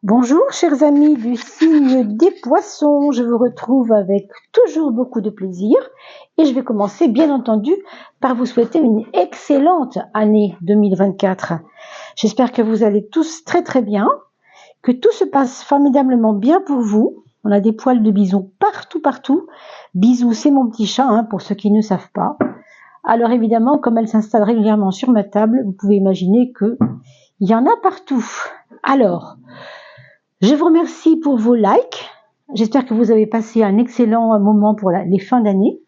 Bonjour chers amis du signe des poissons, je vous retrouve avec toujours beaucoup de plaisir et je vais commencer bien entendu par vous souhaiter une excellente année 2024. J'espère que vous allez tous très très bien, que tout se passe formidablement bien pour vous. On a des poils de bisous partout. Bisous, c'est mon petit chat, pour ceux qui ne savent pas. Alors évidemment, comme elle s'installe régulièrement sur ma table, vous pouvez imaginer que il y en a partout. Alors, je vous remercie pour vos likes. J'espère que vous avez passé un excellent moment pour les fins d'année.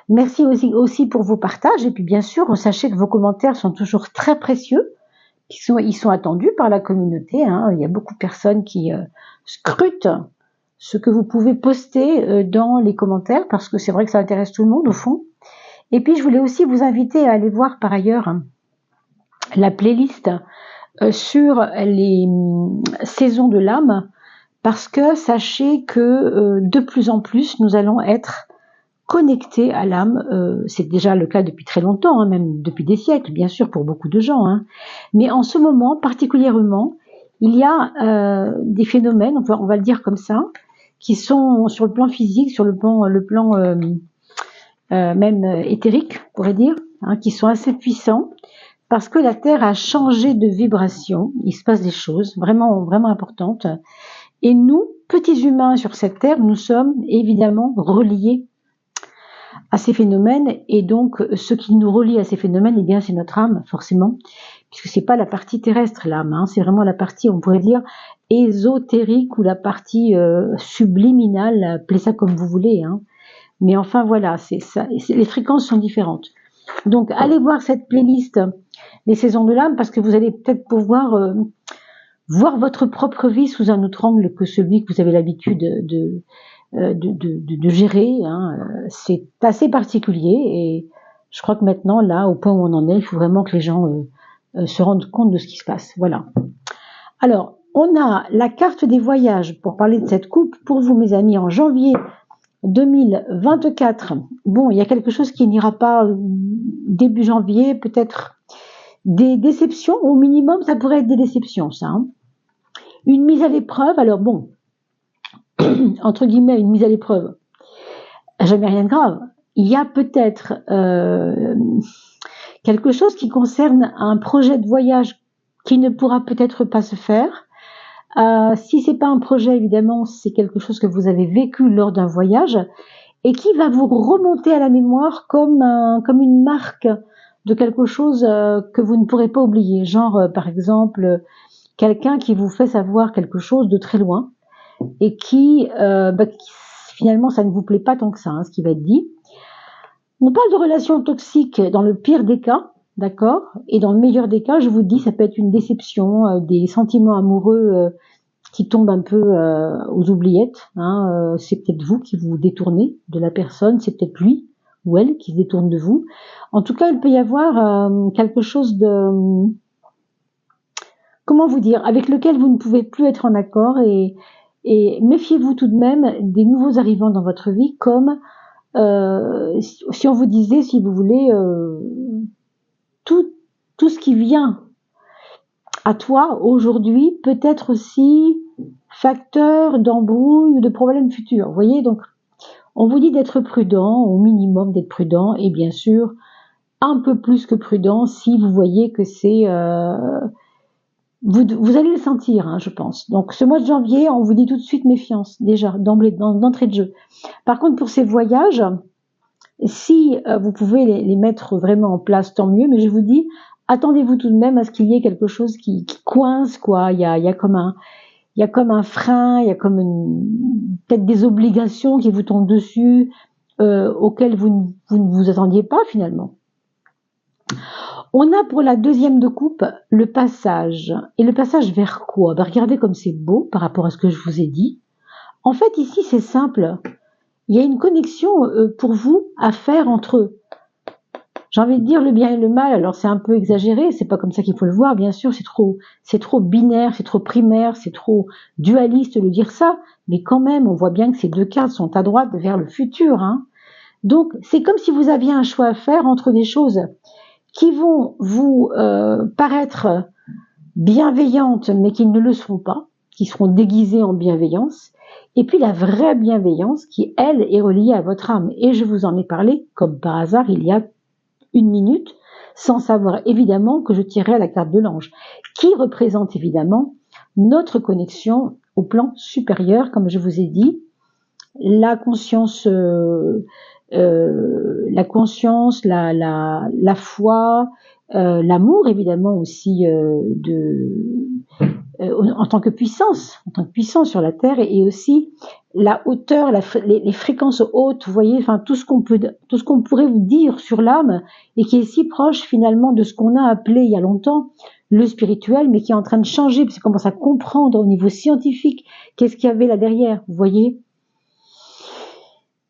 Merci aussi pour vos partages. Et puis bien sûr, sachez que vos commentaires sont toujours très précieux. Ils sont attendus par la communauté. Il y a beaucoup de personnes qui scrutent ce que vous pouvez poster dans les commentaires parce que c'est vrai que ça intéresse tout le monde au fond. Et puis je voulais aussi vous inviter à aller voir par ailleurs la playlist sur les saisons de l'âme, parce que sachez que de plus en plus nous allons être connectés à l'âme. C'est déjà le cas depuis très longtemps, même depuis des siècles bien sûr pour beaucoup de gens, mais en ce moment particulièrement il y a des phénomènes, on va le dire comme ça, qui sont sur le plan physique, sur le plan même éthérique, on pourrait dire, qui sont assez puissants. Parce que la Terre a changé de vibration, il se passe des choses vraiment, vraiment importantes. Et nous, petits humains sur cette Terre, nous sommes évidemment reliés à ces phénomènes. Et donc, ce qui nous relie à ces phénomènes, eh bien, c'est notre âme, forcément. Puisque c'est pas la partie terrestre, l'âme, c'est vraiment la partie, on pourrait dire, ésotérique ou la partie subliminale, appelez ça comme vous voulez. Mais enfin, voilà, c'est ça. Les fréquences sont différentes. Donc, allez voir cette playlist les saisons de l'âme, parce que vous allez peut-être pouvoir voir votre propre vie sous un autre angle que celui que vous avez l'habitude de gérer. C'est assez particulier et je crois que maintenant, là, au point où on en est, il faut vraiment que les gens se rendent compte de ce qui se passe. Voilà. Alors, on a la carte des voyages pour parler de cette coupe pour vous, mes amis, en janvier 2024. Bon, il y a quelque chose qui n'ira pas début janvier, peut-être des déceptions, au minimum, ça pourrait être des déceptions, ça. Une mise à l'épreuve, alors bon, entre guillemets, une mise à l'épreuve, jamais rien de grave. Il y a peut-être quelque chose qui concerne un projet de voyage qui ne pourra peut-être pas se faire. Si c'est pas un projet, évidemment, c'est quelque chose que vous avez vécu lors d'un voyage et qui va vous remonter à la mémoire comme une marque de quelque chose que vous ne pourrez pas oublier. Genre, par exemple, quelqu'un qui vous fait savoir quelque chose de très loin et qui finalement, ça ne vous plaît pas tant que ça, ce qui va être dit. On parle de relations toxiques dans le pire des cas, d'accord ? Et dans le meilleur des cas, je vous dis, ça peut être une déception, des sentiments amoureux qui tombent un peu aux oubliettes. C'est peut-être vous qui vous détournez de la personne, c'est peut-être lui ou elle qui se détourne de vous. En tout cas, il peut y avoir quelque chose de, comment vous dire, avec lequel vous ne pouvez plus être en accord et méfiez-vous tout de même des nouveaux arrivants dans votre vie, comme si on vous disait, si vous voulez, tout ce qui vient à toi aujourd'hui peut être aussi facteur d'embrouille ou de problèmes futurs. Vous voyez, donc on vous dit d'être prudent, au minimum d'être prudent, et bien sûr un peu plus que prudent si vous voyez que c'est vous allez le sentir, je pense. Donc ce mois de janvier, on vous dit tout de suite méfiance, déjà d'entrée de jeu. Par contre, pour ces voyages, si vous pouvez les mettre vraiment en place, tant mieux, mais je vous dis, attendez-vous tout de même à ce qu'il y ait quelque chose qui coince, quoi. Il y a comme un frein, il y a comme peut-être des obligations qui vous tombent dessus, auxquelles vous ne vous attendiez pas finalement. On a pour la deuxième de coupe le passage. Et le passage vers quoi ? Regardez comme c'est beau par rapport à ce que je vous ai dit. En fait, ici, c'est simple. Il y a une connexion pour vous à faire entre, j'ai envie de dire, le bien et le mal. Alors c'est un peu exagéré, c'est pas comme ça qu'il faut le voir, bien sûr, c'est trop binaire, c'est trop primaire, c'est trop dualiste de dire ça, mais quand même, on voit bien que ces deux cartes sont à droite vers le futur. Donc c'est comme si vous aviez un choix à faire entre des choses qui vont vous paraître bienveillantes, mais qui ne le seront pas. qui seront déguisées en bienveillance, et puis la vraie bienveillance qui, elle, est reliée à votre âme. Et je vous en ai parlé, comme par hasard, il y a 1 minute, sans savoir évidemment que je tirais la carte de l'ange, qui représente évidemment notre connexion au plan supérieur, comme je vous ai dit, la conscience, la foi, l'amour évidemment aussi en tant que puissance sur la terre, et aussi la hauteur, les fréquences hautes, vous voyez, enfin tout ce qu'on pourrait vous dire sur l'âme, et qui est si proche finalement de ce qu'on a appelé il y a longtemps le spirituel, mais qui est en train de changer, puisqu'on commence à comprendre au niveau scientifique qu'est-ce qu'il y avait là derrière, vous voyez.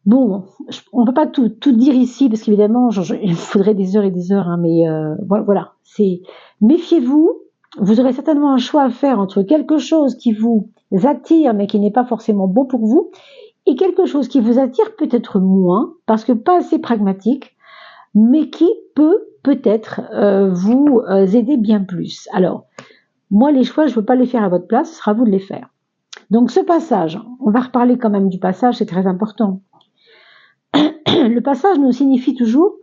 Bon, on ne peut pas tout dire ici, parce qu'évidemment, il faudrait des heures et des heures, hein, mais voilà, méfiez-vous. Vous aurez certainement un choix à faire entre quelque chose qui vous attire, mais qui n'est pas forcément bon pour vous, et quelque chose qui vous attire peut-être moins, parce que pas assez pragmatique, mais qui peut-être vous aider bien plus. Alors, moi, les choix, je ne veux pas les faire à votre place, ce sera à vous de les faire. Donc, ce passage, on va reparler quand même du passage, c'est très important. Le passage nous signifie toujours,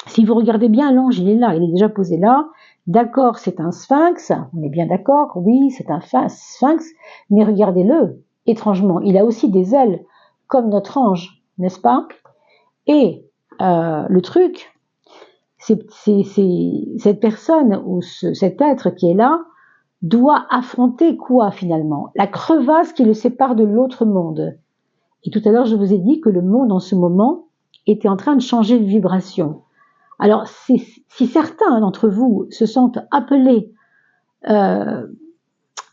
si vous regardez bien, l'ange, il est là, il est déjà posé là. D'accord, c'est un sphinx, on est bien d'accord, oui, c'est un sphinx, mais regardez-le, étrangement, il a aussi des ailes, comme notre ange, n'est-ce pas? Et le truc, c'est cette personne ou cet être qui est là doit affronter quoi finalement? La crevasse qui le sépare de l'autre monde. Et tout à l'heure, je vous ai dit que le monde en ce moment était en train de changer de vibration. Alors, si certains d'entre vous se sentent appelés,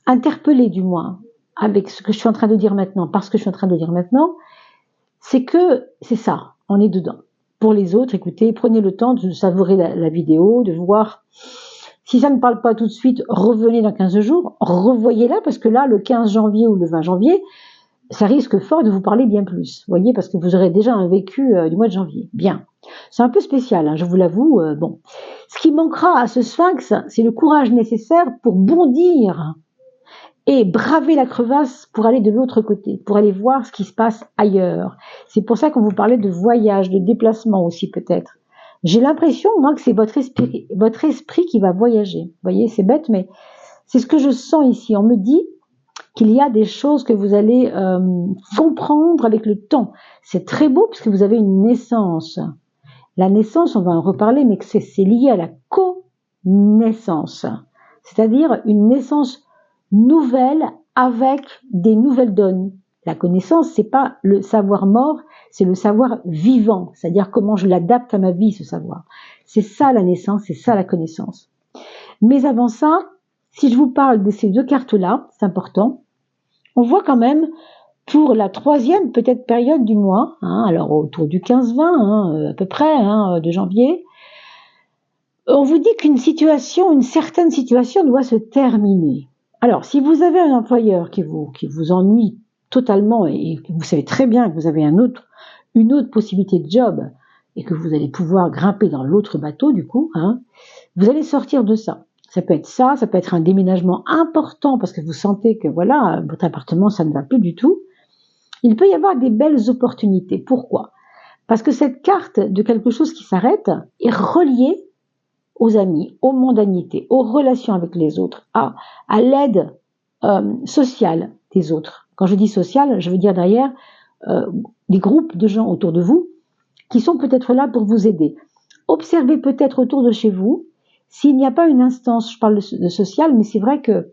interpellés du moins, avec ce que je suis en train de dire maintenant, parce que je suis en train de dire maintenant, c'est que c'est ça, on est dedans. Pour les autres, écoutez, prenez le temps de savourer la vidéo, de voir. Si ça ne parle pas tout de suite, revenez dans 15 jours, revoyez-la, parce que là, le 15 janvier ou le 20 janvier, ça risque fort de vous parler bien plus, vous voyez, parce que vous aurez déjà un vécu du mois de janvier. Bien, c'est un peu spécial, hein, je vous l'avoue. Bon, ce qui manquera à ce sphinx, c'est le courage nécessaire pour bondir et braver la crevasse pour aller de l'autre côté, pour aller voir ce qui se passe ailleurs. C'est pour ça qu'on vous parlait de voyage, de déplacement aussi peut-être. J'ai l'impression, moi, que c'est votre esprit qui va voyager. Vous voyez, c'est bête, mais c'est ce que je sens ici. On me dit qu'il y a des choses que vous allez comprendre avec le temps. C'est très beau puisque vous avez une naissance. La naissance, on va en reparler, mais c'est lié à la connaissance. C'est-à-dire une naissance nouvelle avec des nouvelles donnes. La connaissance, c'est pas le savoir mort, c'est le savoir vivant. C'est-à-dire comment je l'adapte à ma vie, ce savoir. C'est ça la naissance, c'est ça la connaissance. Mais avant ça, si je vous parle de ces deux cartes-là, c'est important, on voit quand même pour la 3e peut-être période du mois, hein, alors autour du 15-20 à peu près de janvier, on vous dit qu'une certaine situation doit se terminer. Alors si vous avez un employeur qui vous ennuie totalement et que vous savez très bien que vous avez une autre possibilité de job et que vous allez pouvoir grimper dans l'autre bateau du coup, vous allez sortir de ça. Ça peut être un déménagement important parce que vous sentez que voilà, votre appartement, ça ne va plus du tout. Il peut y avoir des belles opportunités. Pourquoi? Parce que cette carte de quelque chose qui s'arrête est reliée aux amis, aux mondanités, aux relations avec les autres, à l'aide sociale des autres. Quand je dis sociale, je veux dire derrière des groupes de gens autour de vous qui sont peut-être là pour vous aider. Observez peut-être autour de chez vous s'il n'y a pas une instance, je parle de social, mais c'est vrai que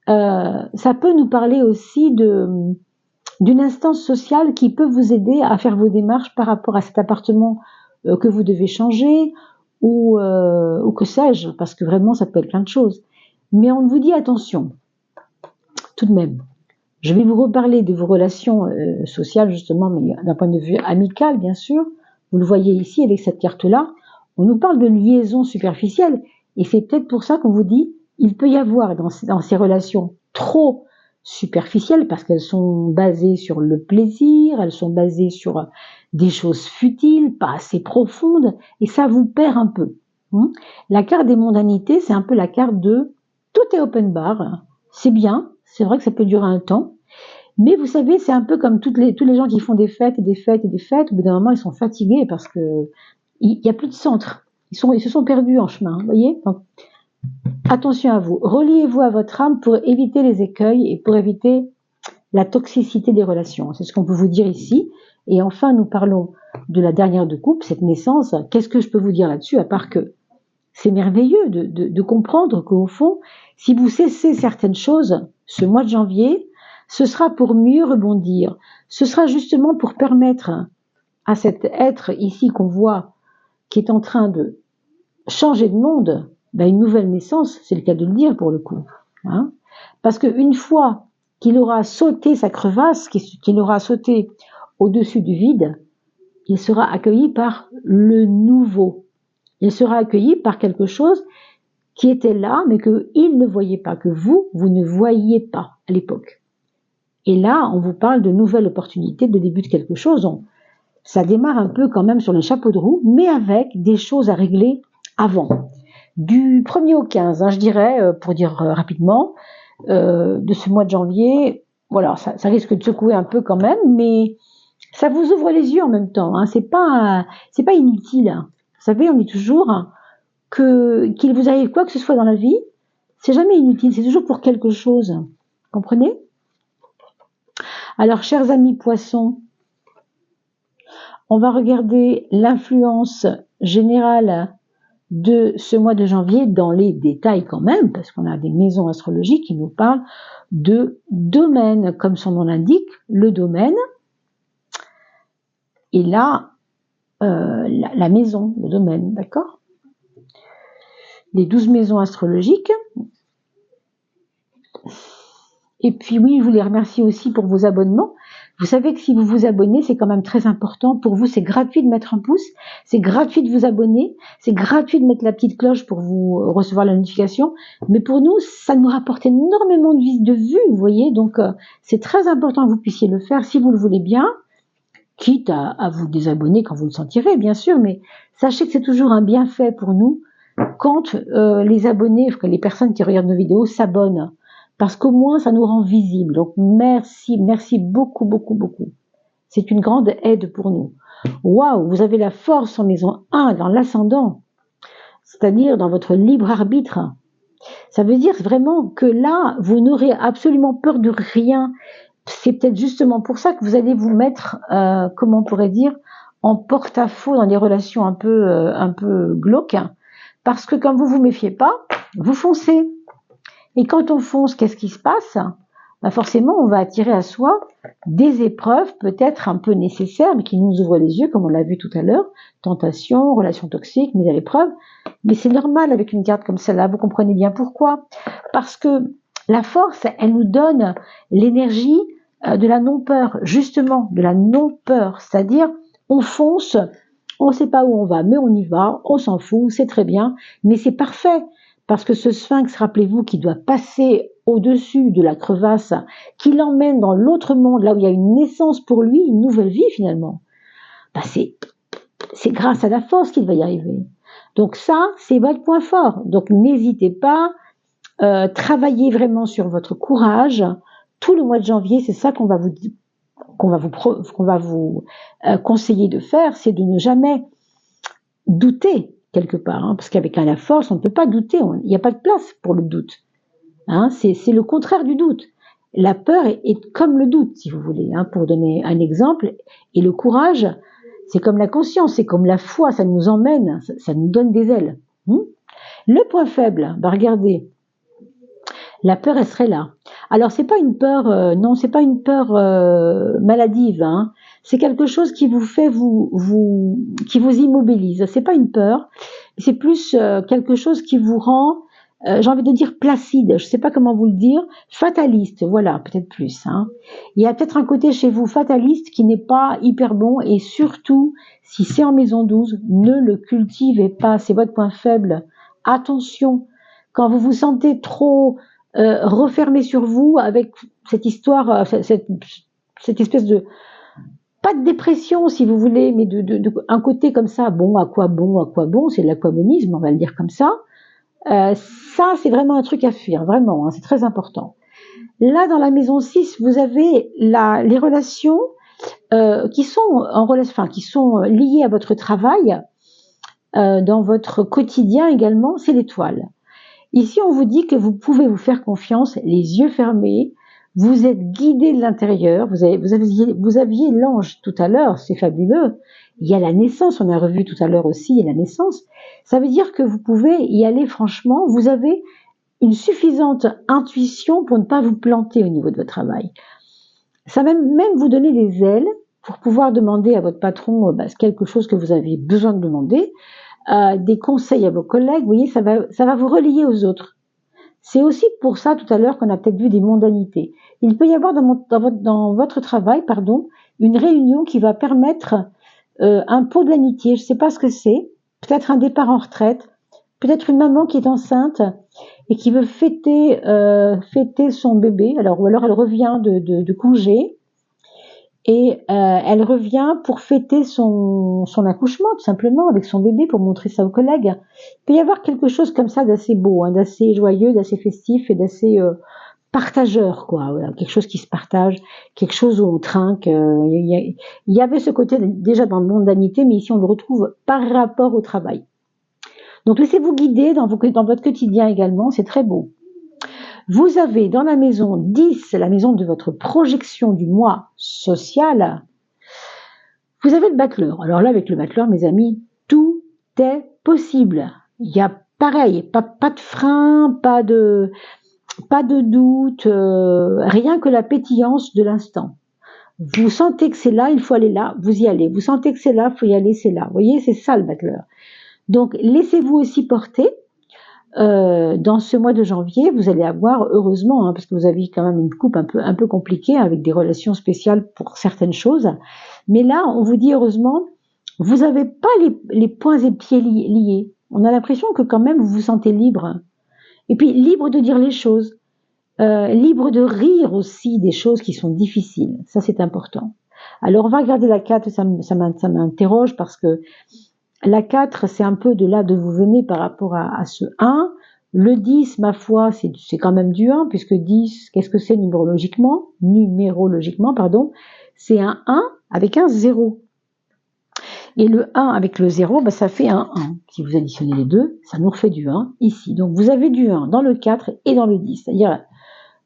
ça peut nous parler aussi d'une instance sociale qui peut vous aider à faire vos démarches par rapport à cet appartement que vous devez changer ou que sais-je, parce que vraiment ça peut être plein de choses. Mais on vous dit attention, tout de même. Je vais vous reparler de vos relations sociales justement, mais d'un point de vue amical bien sûr. Vous le voyez ici avec cette carte-là. On nous parle de liaison superficielle et c'est peut-être pour ça qu'on vous dit il peut y avoir dans ces relations trop superficielles parce qu'elles sont basées sur le plaisir, elles sont basées sur des choses futiles, pas assez profondes et ça vous perd un peu. La carte des mondanités, c'est un peu la carte de tout est open bar, c'est bien, c'est vrai que ça peut durer un temps, mais vous savez, c'est un peu comme tous les gens qui font des fêtes et des fêtes et des fêtes, au bout d'un moment, ils sont fatigués parce que il n'y a plus de centre. Ils se sont perdus en chemin, vous voyez. Donc, attention à vous. Reliez-vous à votre âme pour éviter les écueils et pour éviter la toxicité des relations. C'est ce qu'on peut vous dire ici. Et enfin, nous parlons de la dernière de couple, cette naissance. Qu'est-ce que je peux vous dire là-dessus, à part que c'est merveilleux de comprendre qu'au fond, si vous cessez certaines choses ce mois de janvier, ce sera pour mieux rebondir. Ce sera justement pour permettre à cet être ici qu'on voit, qui est en train de changer de monde, une nouvelle naissance, c'est le cas de le dire pour le coup. Hein, parce qu'une fois qu'il aura sauté sa crevasse, qu'il aura sauté au-dessus du vide, il sera accueilli par le nouveau. Il sera accueilli par quelque chose qui était là, mais qu'il ne voyait pas, que vous ne voyiez pas à l'époque. Et là, on vous parle de nouvelles opportunités, de début de quelque chose. Ça démarre un peu quand même sur le chapeau de roue, mais avec des choses à régler avant. Du 1er au 15, je dirais, pour dire rapidement, de ce mois de janvier, voilà, ça risque de secouer un peu quand même, mais ça vous ouvre les yeux en même temps. Hein, c'est pas inutile. Hein. Vous savez, on dit toujours qu'il vous arrive quoi que ce soit dans la vie, c'est jamais inutile, c'est toujours pour quelque chose. Comprenez? Alors, chers amis poissons, on va regarder l'influence générale de ce mois de janvier dans les détails quand même, parce qu'on a des maisons astrologiques qui nous parlent de domaine, comme son nom l'indique, le domaine, et là, la maison, le domaine, d'accord? Les 12 maisons astrologiques. Et puis oui, je voulais remercier aussi pour vos abonnements. Vous savez que si vous vous abonnez, c'est quand même très important. Pour vous, c'est gratuit de mettre un pouce, c'est gratuit de vous abonner, c'est gratuit de mettre la petite cloche pour vous recevoir la notification. Mais pour nous, ça nous rapporte énormément de vues, vous voyez. Donc, c'est très important que vous puissiez le faire si vous le voulez bien, quitte à vous désabonner quand vous le sentirez, bien sûr. Mais sachez que c'est toujours un bienfait pour nous quand les abonnés, les personnes qui regardent nos vidéos s'abonnent. Parce qu'au moins, ça nous rend visibles. Donc, merci beaucoup, beaucoup, beaucoup. C'est une grande aide pour nous. Waouh, vous avez la force en maison 1, dans l'ascendant, c'est-à-dire dans votre libre arbitre. Ça veut dire vraiment que là, vous n'aurez absolument peur de rien. C'est peut-être justement pour ça que vous allez vous mettre, comment on pourrait dire, en porte-à-faux dans des relations un peu glauques. Parce que comme vous vous méfiez pas, vous foncez. Et quand on fonce, qu'est-ce qui se passe? Forcément, on va attirer à soi des épreuves peut-être un peu nécessaires, mais qui nous ouvrent les yeux, comme on l'a vu tout à l'heure. Tentation, relations toxiques, mise à l'épreuve. Mais c'est normal avec une carte comme celle-là, vous comprenez bien pourquoi. Parce que la force, elle nous donne l'énergie de la non-peur, justement, de la non-peur. C'est-à-dire, on fonce, on ne sait pas où on va, mais on y va, on s'en fout, c'est très bien, mais c'est parfait. Parce que ce sphinx, rappelez-vous, qui doit passer au-dessus de la crevasse, qui l'emmène dans l'autre monde, là où il y a une naissance pour lui, une nouvelle vie finalement. C'est grâce à la force qu'il va y arriver. Donc ça, c'est votre point fort. Donc n'hésitez pas, travaillez vraiment sur votre courage. Tout le mois de janvier, c'est ça qu'on va vous conseiller de faire, c'est de ne jamais douter quelque part, hein, parce qu'avec la force, on ne peut pas douter, il n'y a pas de place pour le doute. Hein, c'est le contraire du doute. La peur est comme le doute, si vous voulez, hein, pour donner un exemple. Et le courage, c'est comme la conscience, c'est comme la foi, ça nous emmène, ça nous donne des ailes. Le point faible, regardez, la peur, elle serait là. Alors, c'est pas une peur, non, c'est pas une peur maladive, hein. C'est quelque chose qui vous fait qui vous immobilise. C'est pas une peur, c'est plus quelque chose qui vous rend, j'ai envie de dire placide. Je sais pas comment vous le dire, fataliste. Voilà, peut-être plus. Hein. Il y a peut-être un côté chez vous fataliste qui n'est pas hyper bon, et surtout, si c'est en maison 12, ne le cultivez pas. C'est votre point faible. Attention, quand vous vous sentez trop refermé sur vous avec cette histoire, cette espèce de pas de dépression si vous voulez, mais un côté comme ça, bon, à quoi bon, c'est de l'aquamonisme, on va le dire comme ça. Ça, c'est vraiment un truc à fuir, vraiment, hein, c'est très important. Là, dans la maison 6, vous avez les relations qui sont en relation, enfin, qui sont liées à votre travail, dans votre quotidien également, c'est l'étoile. Ici, on vous dit que vous pouvez vous faire confiance, les yeux fermés, vous êtes guidé de l'intérieur, vous aviez l'ange tout à l'heure, c'est fabuleux. Il y a la naissance, on a revu tout à l'heure aussi, il y a la naissance. Ça veut dire que vous pouvez y aller franchement, vous avez une suffisante intuition pour ne pas vous planter au niveau de votre travail. Ça va même vous donner des ailes pour pouvoir demander à votre patron quelque chose que vous avez besoin de demander, des conseils à vos collègues, vous voyez, ça va vous relier aux autres. C'est aussi pour ça tout à l'heure qu'on a peut-être vu des mondanités. Il peut y avoir dans votre travail, une réunion qui va permettre un pot de l'amitié. Je ne sais pas ce que c'est. Peut-être un départ en retraite. Peut-être une maman qui est enceinte et qui veut fêter son bébé. Ou alors elle revient de congé et elle revient pour fêter son accouchement, tout simplement, avec son bébé, pour montrer ça aux collègues. Il peut y avoir quelque chose comme ça d'assez beau, d'assez joyeux, d'assez festif et d'assez partageur, quoi. Voilà, quelque chose qui se partage, quelque chose où on trinque. Il y avait ce côté déjà dans le mondanité, mais ici on le retrouve par rapport au travail. Donc laissez-vous guider dans votre quotidien également, c'est très beau. Vous avez dans la maison 10, la maison de votre projection du moi social, vous avez le battleur. Alors là, avec le battleur, mes amis, tout est possible. Il y a pareil, pas de frein, pas de doute, rien que la pétillance de l'instant. Vous sentez que c'est là, il faut aller là, vous y allez. Vous sentez que c'est là, il faut y aller, c'est là. Vous voyez, c'est ça le battleur. Donc, laissez-vous aussi porter. Dans ce mois de janvier, vous allez avoir, heureusement, parce que vous avez quand même une coupe un peu compliquée, avec des relations spéciales pour certaines choses, mais là, on vous dit heureusement, vous n'avez pas les poings et pieds liés. On a l'impression que quand même, vous vous sentez libre. Et puis, libre de dire les choses, libre de rire aussi des choses qui sont difficiles. Ça, c'est important. Alors, on va regarder la 4, ça m'interroge parce que la 4, c'est un peu de là d'où vous venez par rapport à ce 1. Le 10, ma foi, c'est quand même du 1, puisque 10, qu'est-ce que c'est numérologiquement, c'est un 1 avec un 0. Et le 1 avec le 0, ça fait un 1. Si vous additionnez les deux, ça nous refait du 1 ici. Donc vous avez du 1 dans le 4 et dans le 10, c'est-à-dire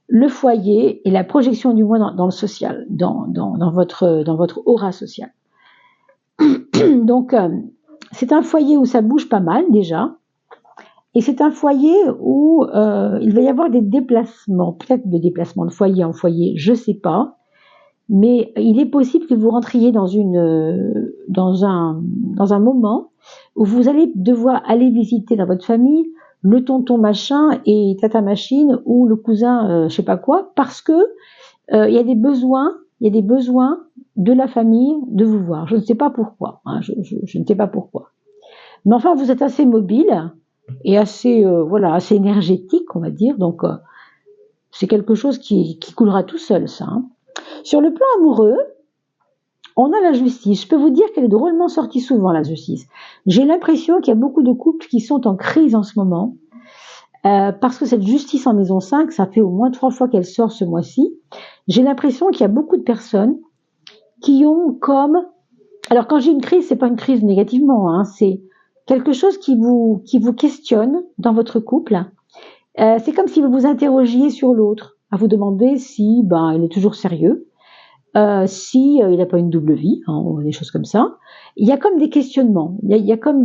le foyer et la projection du moi dans le social, dans votre aura sociale. Donc, c'est un foyer où ça bouge pas mal déjà, et c'est un foyer où il va y avoir des déplacements, peut-être des déplacements de foyer en foyer, je sais pas, mais il est possible que vous rentriez dans un moment où vous allez devoir aller visiter dans votre famille le tonton machin et tata machine ou le cousin je sais pas quoi, parce que il y a des besoins de la famille de vous voir. Je ne sais pas pourquoi, je ne sais pas pourquoi. Mais enfin, vous êtes assez mobile et assez énergétique, on va dire. Donc, c'est quelque chose qui coulera tout seul, ça. Sur le plan amoureux, on a la justice. Je peux vous dire qu'elle est drôlement sortie souvent, la justice. J'ai l'impression qu'il y a beaucoup de couples qui sont en crise en ce moment. Parce que cette justice en maison 5, ça fait au moins 3 fois qu'elle sort ce mois-ci. J'ai l'impression qu'il y a beaucoup de personnes qui ont comme... Alors, quand j'ai une crise, c'est pas une crise négativement, c'est quelque chose qui vous questionne dans votre couple. C'est comme si vous vous interrogiez sur l'autre, à vous demander si il est toujours sérieux, si il n'a pas une double vie, ou des choses comme ça. Il y a comme des questionnements, il y a comme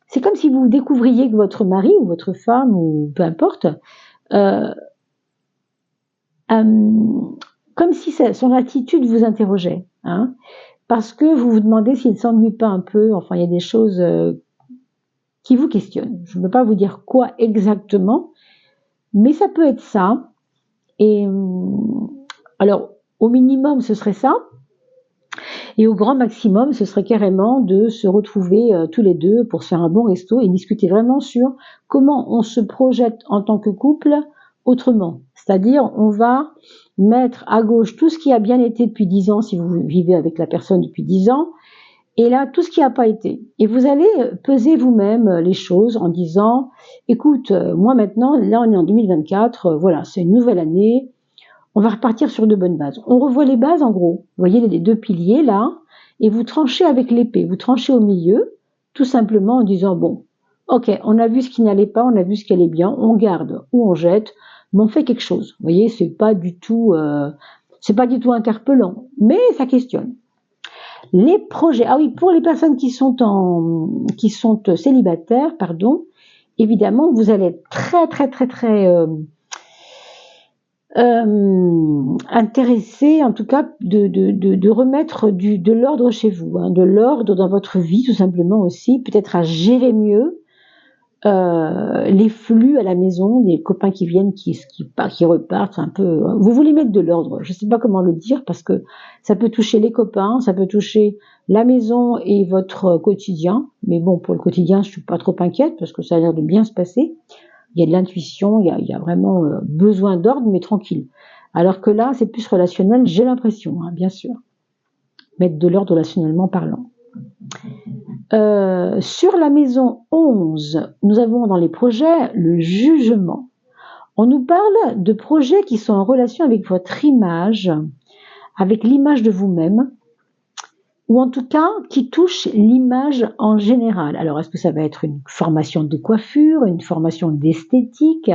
c'est comme si vous découvriez que votre mari ou votre femme, ou peu importe, comme si son attitude vous interrogeait, parce que vous vous demandez s'il ne s'ennuie pas un peu. Enfin, il y a des choses qui vous questionnent. Je ne peux pas vous dire quoi exactement, mais ça peut être ça. Et alors, au minimum, ce serait ça. Et au grand maximum, ce serait carrément de se retrouver tous les deux pour se faire un bon resto et discuter vraiment sur comment on se projette en tant que couple autrement. C'est-à-dire, on va mettre à gauche tout ce qui a bien été depuis 10 ans, si vous vivez avec la personne depuis 10 ans, et là, tout ce qui n'a pas été. Et vous allez peser vous-même les choses en disant, écoute, moi maintenant, là on est en 2024, voilà, c'est une nouvelle année, on va repartir sur de bonnes bases. On revoit les bases en gros. Vous voyez les 2 piliers là, et vous tranchez avec l'épée. Vous tranchez au milieu, tout simplement en disant bon, ok, on a vu ce qui n'allait pas, on a vu ce qui allait bien, on garde ou on jette, mais on fait quelque chose. Vous voyez, c'est pas du tout interpellant, mais ça questionne. Les projets, ah oui, pour les personnes qui sont célibataires, pardon, évidemment, vous allez être très intéressé, en tout cas, de remettre de l'ordre chez vous, hein, de l'ordre dans votre vie, tout simplement aussi, peut-être à gérer mieux les flux à la maison, des copains qui viennent, qui repartent, un peu. Vous voulez mettre de l'ordre. Je ne sais pas comment le dire parce que ça peut toucher les copains, ça peut toucher la maison et votre quotidien. Mais bon, pour le quotidien, je suis pas trop inquiète parce que ça a l'air de bien se passer. Il y a de l'intuition, il y a vraiment besoin d'ordre, mais tranquille. Alors que là, c'est plus relationnel, j'ai l'impression, hein, bien sûr. Mettre de l'ordre relationnellement parlant. Sur la maison 11, nous avons dans les projets le jugement. On nous parle de projets qui sont en relation avec votre image, avec l'image de vous-même, ou en tout cas qui touchent l'image en général. Alors est-ce que ça va être une formation de coiffure, une formation d'esthétique,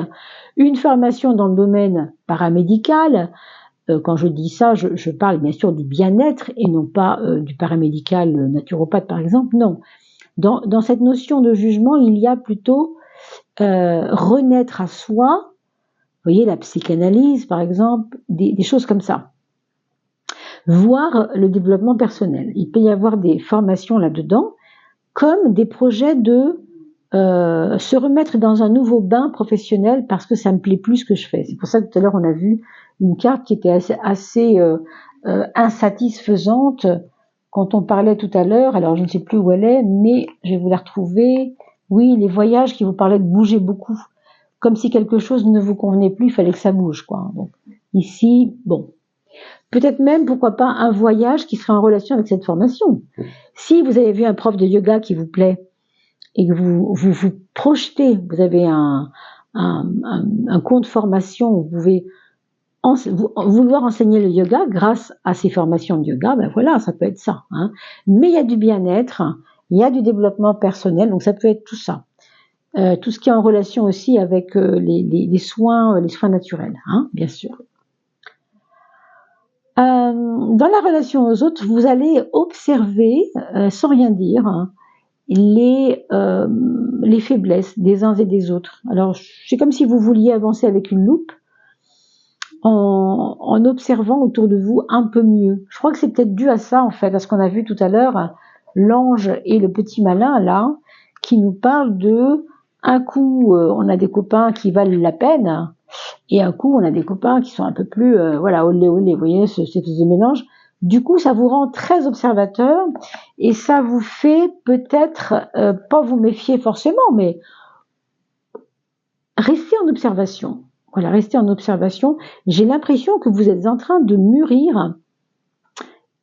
une formation dans le domaine paramédical? Quand je dis ça, je parle bien sûr du bien-être et non pas du paramédical naturopathe par exemple, non. Dans cette notion de jugement, il y a plutôt renaître à soi, vous voyez, la psychanalyse par exemple, des choses comme ça. Voire le développement personnel. Il peut y avoir des formations là-dedans, comme des projets de se remettre dans un nouveau bain professionnel parce que ça me plaît plus ce que je fais. C'est pour ça que tout à l'heure on a vu une carte qui était assez insatisfaisante quand on parlait tout à l'heure. Alors je ne sais plus où elle est, mais je vais vous la retrouver. Oui, les voyages qui vous parlaient de bouger beaucoup, comme si quelque chose ne vous convenait plus, il fallait que ça bouge, quoi. Donc ici, bon, peut-être même pourquoi pas un voyage qui serait en relation avec cette formation. Si vous avez vu un prof de yoga qui vous plaît et que vous projetez, vous avez un compte formation, vous pouvez vouloir enseigner le yoga grâce à ces formations de yoga, ben voilà, ça peut être ça, hein. Mais il y a du bien-être, il y a du développement personnel, donc ça peut être tout ça. Tout ce qui est en relation aussi avec les soins naturels, hein, bien sûr. Dans la relation aux autres, vous allez observer, sans rien dire, hein, les faiblesses des uns et des autres. Alors, c'est comme si vous vouliez avancer avec une loupe en observant autour de vous un peu mieux. Je crois que c'est peut-être dû à ça, en fait, à ce qu'on a vu tout à l'heure, l'ange et le petit malin, là, qui nous parlent de, un coup, on a des copains qui valent la peine, et un coup, on a des copains qui sont un peu plus, voilà, olé, olé, vous voyez, ce mélange. Du coup, ça vous rend très observateur, et ça vous fait peut-être, pas vous méfier forcément, mais rester en observation. Voilà, restez en observation. J'ai l'impression que vous êtes en train de mûrir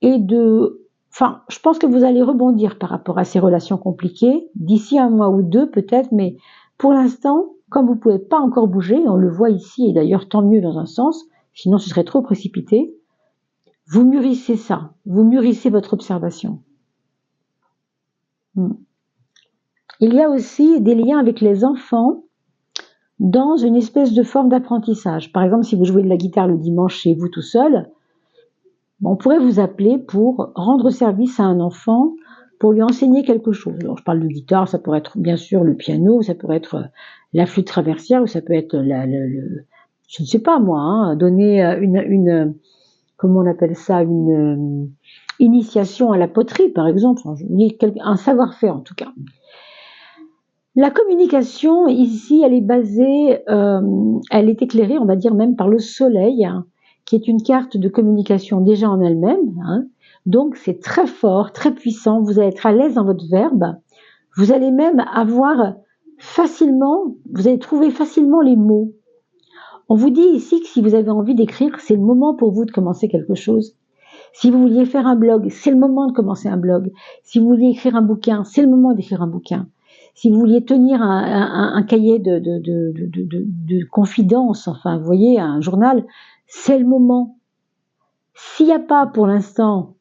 et enfin, je pense que vous allez rebondir par rapport à ces relations compliquées d'ici un mois ou deux peut-être, mais pour l'instant, comme vous ne pouvez pas encore bouger, on le voit ici et d'ailleurs tant mieux dans un sens, sinon ce serait trop précipité, vous mûrissez ça, vous mûrissez votre observation. Il y a aussi des liens avec les enfants dans une espèce de forme d'apprentissage. Par exemple, si vous jouez de la guitare le dimanche chez vous tout seul, on pourrait vous appeler pour rendre service à un enfant, pour lui enseigner quelque chose. Alors, je parle de guitare, ça pourrait être bien sûr le piano, ça pourrait être la flûte traversière, ou ça peut être je ne sais pas moi, hein, donner une comment on appelle ça, une initiation à la poterie, par exemple, un savoir-faire en tout cas. La communication, ici, elle est basée, elle est éclairée, on va dire même par le soleil, hein, qui est une carte de communication déjà en elle-même, hein. Donc c'est très fort, très puissant, vous allez être à l'aise dans votre verbe, vous allez même avoir facilement, vous allez trouver facilement les mots. On vous dit ici que si vous avez envie d'écrire, c'est le moment pour vous de commencer quelque chose. Si vous vouliez faire un blog, c'est le moment de commencer un blog. Si vous vouliez écrire un bouquin, c'est le moment d'écrire un bouquin. si vous vouliez tenir un cahier de confidence, enfin, vous voyez, un journal, c'est le moment. S'il n'y a pas pour l'instant,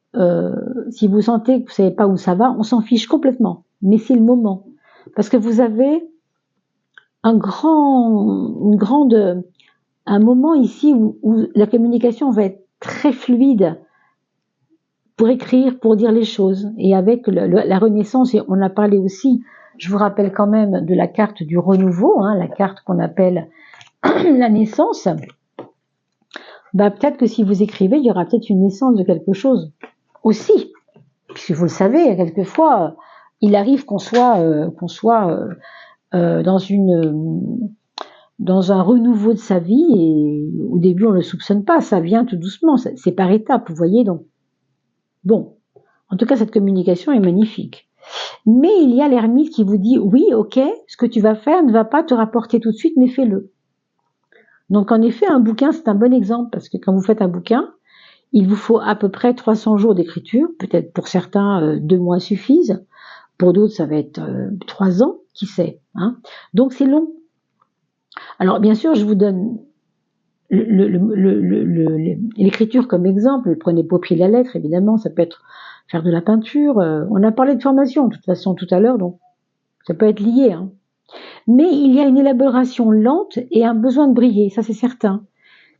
si vous sentez que vous savez pas où ça va, on s'en fiche complètement. Mais c'est le moment. Parce que vous avez un moment ici où la communication va être très fluide pour écrire, pour dire les choses. Et avec la Renaissance, et on a parlé aussi, je vous rappelle quand même de la carte du renouveau, hein, la carte qu'on appelle la naissance. Bah, peut-être que si vous écrivez, il y aura peut-être une naissance de quelque chose aussi. Puisque vous le savez, quelquefois, il arrive qu'on soit dans un renouveau de sa vie, et au début on ne le soupçonne pas, ça vient tout doucement, c'est par étapes, vous voyez. Donc bon, en tout cas cette communication est magnifique. Mais il y a l'ermite qui vous dit oui, ok, ce que tu vas faire ne va pas te rapporter tout de suite, mais fais-le. Donc en effet, un bouquin c'est un bon exemple, parce que quand vous faites un bouquin, il vous faut à peu près 300 jours d'écriture, peut-être pour certains 2 mois suffisent, pour d'autres ça va être 3 ans, qui sait, hein. Donc c'est long. Alors bien sûr, je vous donne l'écriture comme exemple, prenez pas au pied de la lettre, évidemment, ça peut être faire de la peinture, on a parlé de formation de toute façon tout à l'heure, donc ça peut être lié, hein. Mais il y a une élaboration lente et un besoin de briller, ça c'est certain.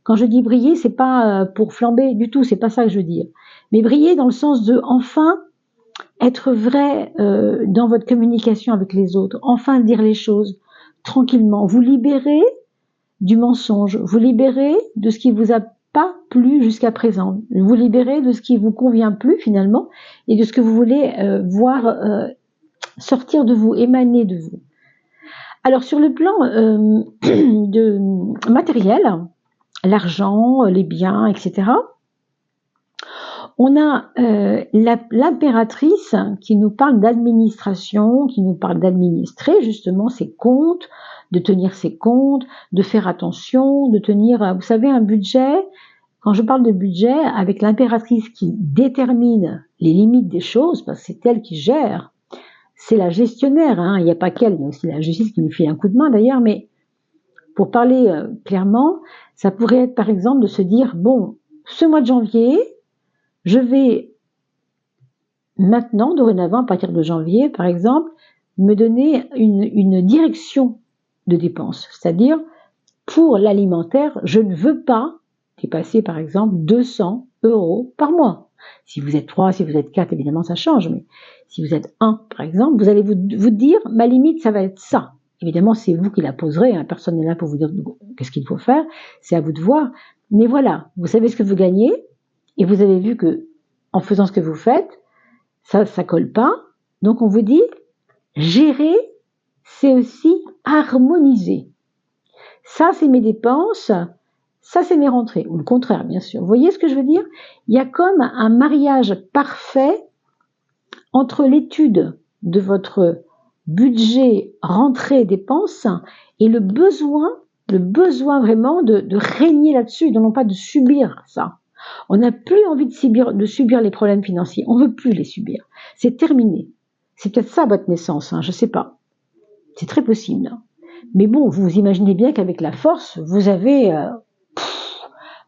Quand je dis briller, c'est pas pour flamber du tout, c'est pas ça que je veux dire. Mais briller dans le sens de enfin être vrai dans votre communication avec les autres, enfin dire les choses tranquillement, vous libérer du mensonge, vous libérer de ce qui vous a pas plu jusqu'à présent, vous libérer de ce qui vous convient plus finalement et de ce que vous voulez voir sortir de vous, émaner de vous. Alors sur le plan de matériel, l'argent, les biens, etc., on a l'impératrice qui nous parle d'administration, qui nous parle d'administrer justement ses comptes, de tenir ses comptes, de faire attention, de tenir, vous savez, un budget. Quand je parle de budget, avec l'impératrice qui détermine les limites des choses, parce que c'est elle qui gère, c'est la gestionnaire, hein, il n'y a pas qu'elle, il y a aussi la justice qui nous fait un coup de main d'ailleurs, mais pour parler clairement, ça pourrait être par exemple de se dire, bon, ce mois de janvier, je vais maintenant, dorénavant, à partir de janvier, par exemple, me donner une direction de dépenses. C'est-à-dire, pour l'alimentaire, je ne veux pas dépasser, par exemple, 200 € par mois. Si vous êtes 3, si vous êtes 4, évidemment, ça change. Mais si vous êtes 1, par exemple, vous allez vous dire, ma limite, ça va être ça. Évidemment, c'est vous qui la poserez. Hein, personne n'est là pour vous dire qu'est-ce qu'il faut faire. C'est à vous de voir. Mais voilà, vous savez ce que vous gagnez. Et vous avez vu que en faisant ce que vous faites, ça colle pas. Donc on vous dit, gérer, c'est aussi harmoniser. Ça, c'est mes dépenses, ça, c'est mes rentrées. Ou le contraire, bien sûr. Vous voyez ce que je veux dire? Il y a comme un mariage parfait entre l'étude de votre budget, rentrée, dépenses, et le besoin vraiment de régner là-dessus, et non pas de subir ça. On n'a plus envie de subir les problèmes financiers. On veut plus les subir. C'est terminé. C'est peut-être ça votre naissance, hein, je sais pas. C'est très possible. Mais bon, vous imaginez bien qu'avec la force, vous avez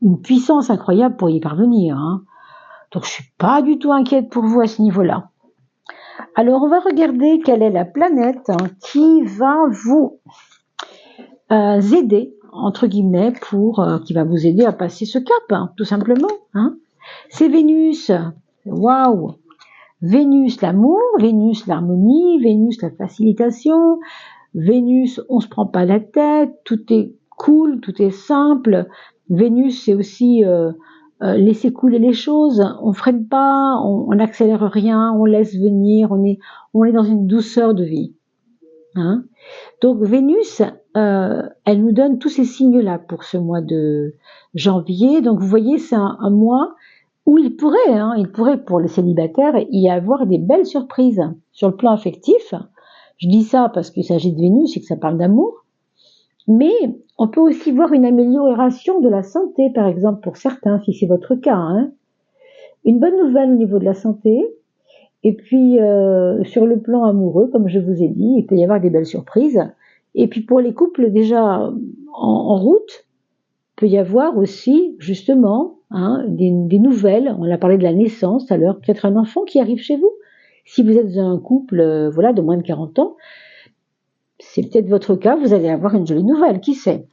une puissance incroyable pour y parvenir. Hein. Donc je suis pas du tout inquiète pour vous à ce niveau-là. Alors on va regarder quelle est la planète qui va vous aider entre guillemets qui va vous aider à passer ce cap, hein, tout simplement. Hein. C'est Vénus. Waouh. Vénus l'amour, Vénus l'harmonie, Vénus la facilitation, Vénus on se prend pas la tête, tout est cool, tout est simple. Vénus c'est aussi laisser couler les choses, on freine pas, on n'accélère rien, on laisse venir, on est dans une douceur de vie. Hein. Donc Vénus, elle nous donne tous ces signes-là pour ce mois de janvier. Donc vous voyez, c'est un mois où il pourrait pour le célibataire y avoir des belles surprises sur le plan affectif. Je dis ça parce qu'il s'agit de Vénus et que ça parle d'amour. Mais on peut aussi voir une amélioration de la santé, par exemple, pour certains, si c'est votre cas. Hein. Une bonne nouvelle au niveau de la santé. Et puis, sur le plan amoureux, comme je vous ai dit, il peut y avoir des belles surprises. Et puis pour les couples déjà en route, il peut y avoir aussi, justement, hein, des nouvelles. On a parlé de la naissance tout à l'heure, peut-être un enfant qui arrive chez vous. Si vous êtes un couple voilà, de moins de 40 ans, c'est peut-être votre cas, vous allez avoir une jolie nouvelle, qui sait.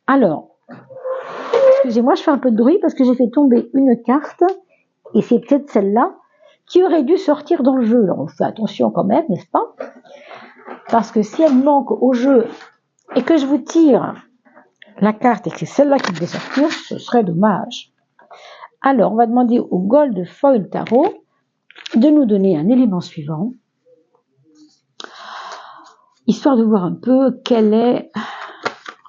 Alors, excusez-moi, je fais un peu de bruit parce que j'ai fait tomber une carte, et c'est peut-être celle-là qui aurait dû sortir dans le jeu. Alors on fait attention quand même, n'est-ce pas? Parce que si elle manque au jeu et que je vous tire la carte et que c'est celle-là qui devait sortir, ce serait dommage. Alors, on va demander au Gold Foil Tarot de nous donner un élément suivant, histoire de voir un peu quelle est...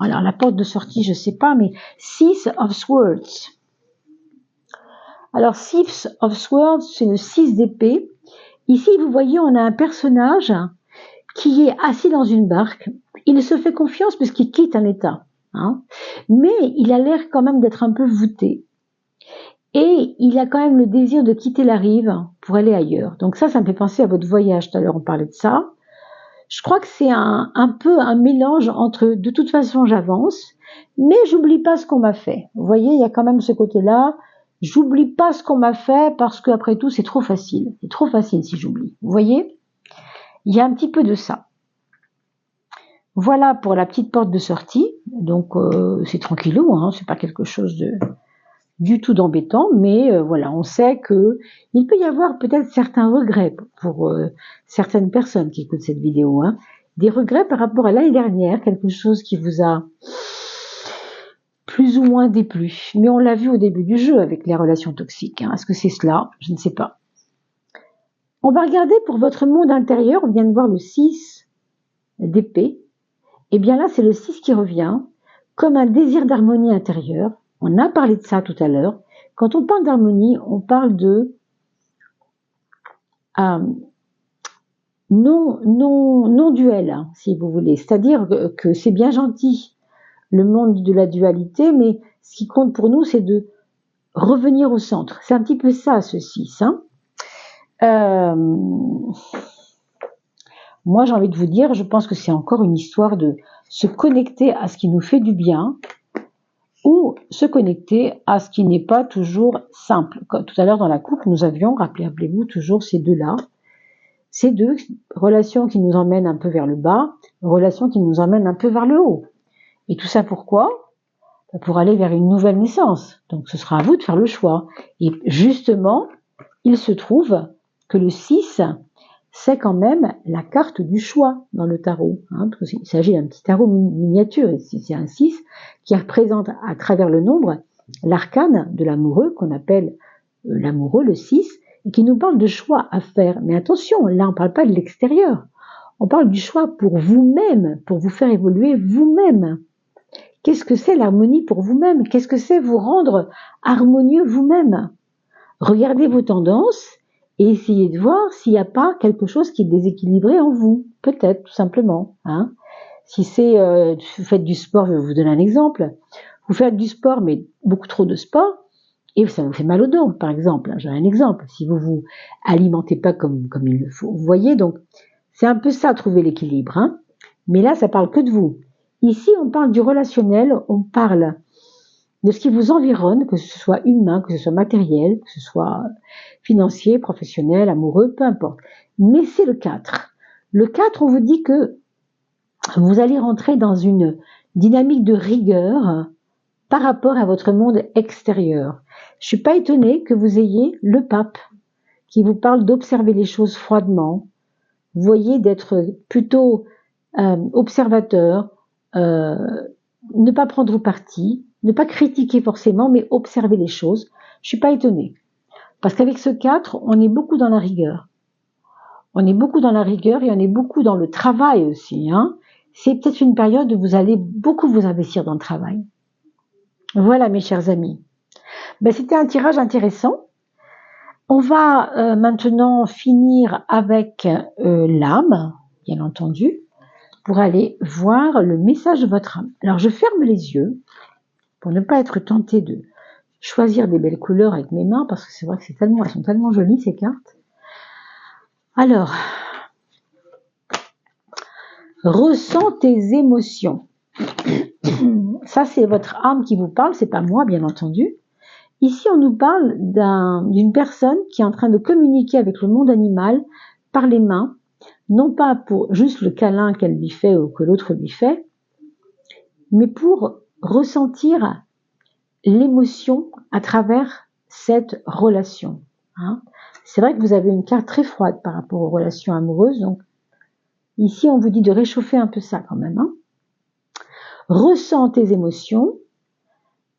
Alors, la porte de sortie, je ne sais pas, mais Six of Swords. Alors, Six of Swords, c'est le 6 d'épée. Ici, vous voyez, on a un personnage qui est assis dans une barque. Il se fait confiance puisqu'il quitte un état. Hein, mais il a l'air quand même d'être un peu voûté. Et il a quand même le désir de quitter la rive pour aller ailleurs. Donc ça me fait penser à votre voyage. Tout à l'heure, on parlait de ça. Je crois que c'est un peu un mélange entre de toute façon j'avance, mais j'oublie pas ce qu'on m'a fait. Vous voyez, il y a quand même ce côté-là. J'oublie pas ce qu'on m'a fait parce qu'après tout, c'est trop facile. C'est trop facile si j'oublie. Vous voyez, il y a un petit peu de ça. Voilà pour la petite porte de sortie. Donc c'est tranquillou, hein, c'est pas quelque chose du tout d'embêtant, mais voilà, on sait que il peut y avoir peut-être certains regrets pour certaines personnes qui écoutent cette vidéo, hein, des regrets par rapport à l'année dernière, quelque chose qui vous a plus ou moins déplu. Mais on l'a vu au début du jeu avec les relations toxiques. Hein. Est-ce que c'est cela? Je ne sais pas. On va regarder pour votre monde intérieur. On vient de voir le 6 d'épée. Et bien là, c'est le 6 qui revient comme un désir d'harmonie intérieure. On a parlé de ça tout à l'heure. Quand on parle d'harmonie, on parle de non-duel, hein, si vous voulez. C'est-à-dire que c'est bien gentil, le monde de la dualité, mais ce qui compte pour nous, c'est de revenir au centre. C'est un petit peu ça, ce 6. Hein. Moi, j'ai envie de vous dire, je pense que c'est encore une histoire de se connecter à ce qui nous fait du bien, ou se connecter à ce qui n'est pas toujours simple. Comme tout à l'heure dans la couple, nous avions, rappelez-vous, toujours ces deux-là, ces deux relations qui nous emmènent un peu vers le bas, relations qui nous emmènent un peu vers le haut. Et tout ça pourquoi? Pour aller vers une nouvelle naissance. Donc ce sera à vous de faire le choix. Et justement, il se trouve que le 6, c'est quand même la carte du choix dans le tarot. Hein, parce qu'il s'agit d'un petit tarot miniature, ici c'est un 6, qui représente à travers le nombre l'arcane de l'amoureux, qu'on appelle l'amoureux, le 6, et qui nous parle de choix à faire. Mais attention, là on ne parle pas de l'extérieur, on parle du choix pour vous-même, pour vous faire évoluer vous-même. Qu'est-ce que c'est l'harmonie pour vous-même? Qu'est-ce que c'est vous rendre harmonieux vous-même? Regardez vos tendances, et essayez de voir s'il n'y a pas quelque chose qui est déséquilibré en vous. Peut-être, tout simplement. Hein. Si c'est, vous faites du sport, je vais vous donner un exemple. Vous faites du sport, mais beaucoup trop de sport, et ça vous fait mal aux dents, par exemple. J'ai un exemple. Si vous vous alimentez pas comme il le faut. Vous voyez, donc, c'est un peu ça, trouver l'équilibre. Hein. Mais là, ça parle que de vous. Ici, on parle du relationnel, on parle de ce qui vous environne, que ce soit humain, que ce soit matériel, que ce soit financier, professionnel, amoureux, peu importe. Mais c'est le 4. Le 4, on vous dit que vous allez rentrer dans une dynamique de rigueur par rapport à votre monde extérieur. Je suis pas étonnée que vous ayez le pape qui vous parle d'observer les choses froidement. Vous voyez, d'être plutôt observateur, ne pas prendre parti, ne pas critiquer forcément, mais observer les choses. Je suis pas étonnée. Parce qu'avec ce 4, on est beaucoup dans la rigueur. On est beaucoup dans la rigueur et on est beaucoup dans le travail aussi. Hein. C'est peut-être une période où vous allez beaucoup vous investir dans le travail. Voilà mes chers amis. Ben, c'était un tirage intéressant. On va maintenant finir avec l'âme, bien entendu, pour aller voir le message de votre âme. Alors je ferme les yeux pour ne pas être tentée de choisir des belles couleurs avec mes mains, parce que c'est vrai que elles sont tellement jolies ces cartes. Alors, ressens tes émotions. Ça, c'est votre âme qui vous parle, c'est pas moi, bien entendu. Ici, on nous parle d'une personne qui est en train de communiquer avec le monde animal par les mains, non pas pour juste le câlin qu'elle lui fait ou que l'autre lui fait, mais pour ressentir l'émotion à travers cette relation. Hein. C'est vrai que vous avez une carte très froide par rapport aux relations amoureuses, donc ici on vous dit de réchauffer un peu ça quand même. Hein. Ressens tes émotions.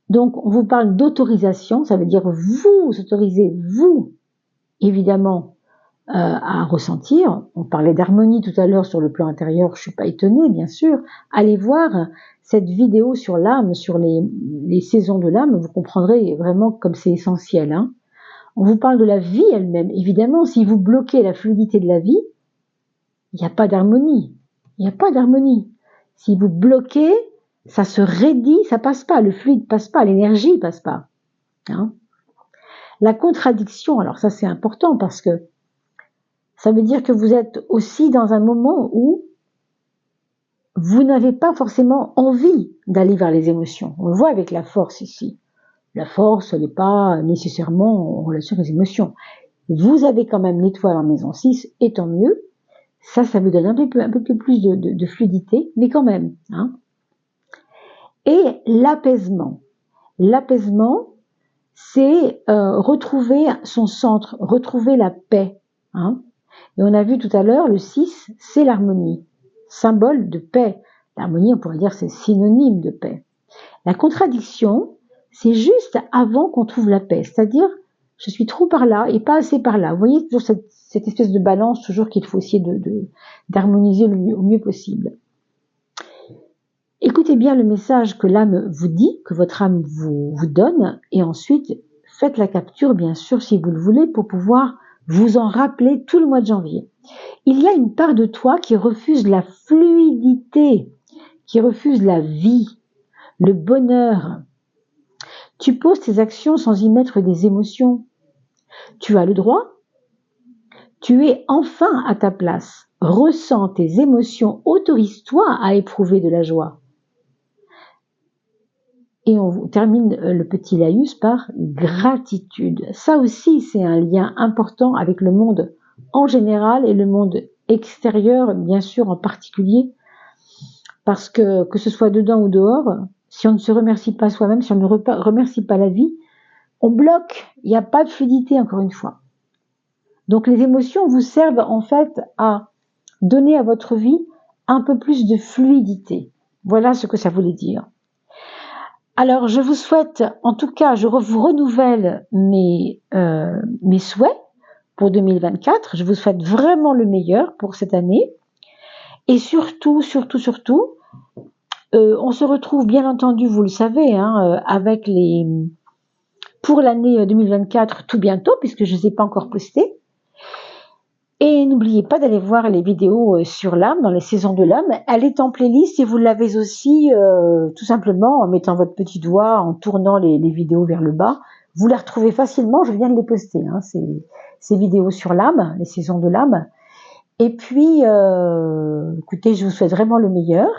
Donc on vous parle d'autorisation, ça veut dire vous autorisez, vous, évidemment, à ressentir. On parlait d'harmonie tout à l'heure sur le plan intérieur, je suis pas étonnée, bien sûr. Allez voir cette vidéo sur l'âme, sur les saisons de l'âme, vous comprendrez vraiment comme c'est essentiel. Hein. On vous parle de la vie elle-même. Évidemment, si vous bloquez la fluidité de la vie, il n'y a pas d'harmonie. Il n'y a pas d'harmonie. Si vous bloquez, ça se raidit, ça passe pas, le fluide passe pas, l'énergie passe pas. Hein. La contradiction, alors ça c'est important parce que ça veut dire que vous êtes aussi dans un moment où vous n'avez pas forcément envie d'aller vers les émotions. On le voit avec la force ici. La force, elle n'est pas nécessairement en relation avec les émotions. Vous avez quand même l'étoile en maison 6, et tant mieux. Ça vous donne un peu plus de fluidité, mais quand même. Hein. Et l'apaisement. L'apaisement, c'est retrouver son centre, retrouver la paix. Hein. Et on a vu tout à l'heure, le 6, c'est l'harmonie, symbole de paix. L'harmonie, on pourrait dire, c'est synonyme de paix. La contradiction, c'est juste avant qu'on trouve la paix, c'est-à-dire, je suis trop par là et pas assez par là. Vous voyez, toujours cette espèce de balance, toujours qu'il faut essayer d'harmoniser au mieux possible. Écoutez bien le message que l'âme vous dit, que votre âme vous donne, et ensuite, faites la capture, bien sûr, si vous le voulez, pour pouvoir vous en rappeler tout le mois de janvier. Il y a une part de toi qui refuse la fluidité, qui refuse la vie, le bonheur. Tu poses tes actions sans y mettre des émotions. Tu as le droit. Tu es enfin à ta place. Ressens tes émotions, autorise-toi à éprouver de la joie. Et on termine le petit laïus par gratitude. Ça aussi, c'est un lien important avec le monde en général et le monde extérieur, bien sûr, en particulier. Parce que ce soit dedans ou dehors, si on ne se remercie pas soi-même, si on ne remercie pas la vie, on bloque. Il n'y a pas de fluidité, encore une fois. Donc les émotions vous servent en fait à donner à votre vie un peu plus de fluidité. Voilà ce que ça voulait dire. Alors je vous souhaite, en tout cas, je vous renouvelle mes souhaits pour 2024. Je vous souhaite vraiment le meilleur pour cette année. Et surtout, on se retrouve bien entendu, vous le savez, hein, avec pour l'année 2024 tout bientôt, puisque je ne les ai pas encore postés. Et n'oubliez pas d'aller voir les vidéos sur l'âme, dans les saisons de l'âme. Elle est en playlist et vous l'avez aussi tout simplement en mettant votre petit doigt, en tournant les vidéos vers le bas. Vous les retrouvez facilement, je viens de les poster, hein, ces vidéos sur l'âme, les saisons de l'âme. Et puis, écoutez, je vous souhaite vraiment le meilleur.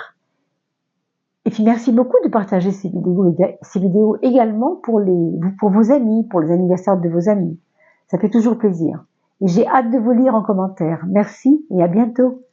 Et puis merci beaucoup de partager ces vidéos également pour vos amis, pour les anniversaires de vos amis. Ça fait toujours plaisir. Et j'ai hâte de vous lire en commentaire. Merci et à bientôt.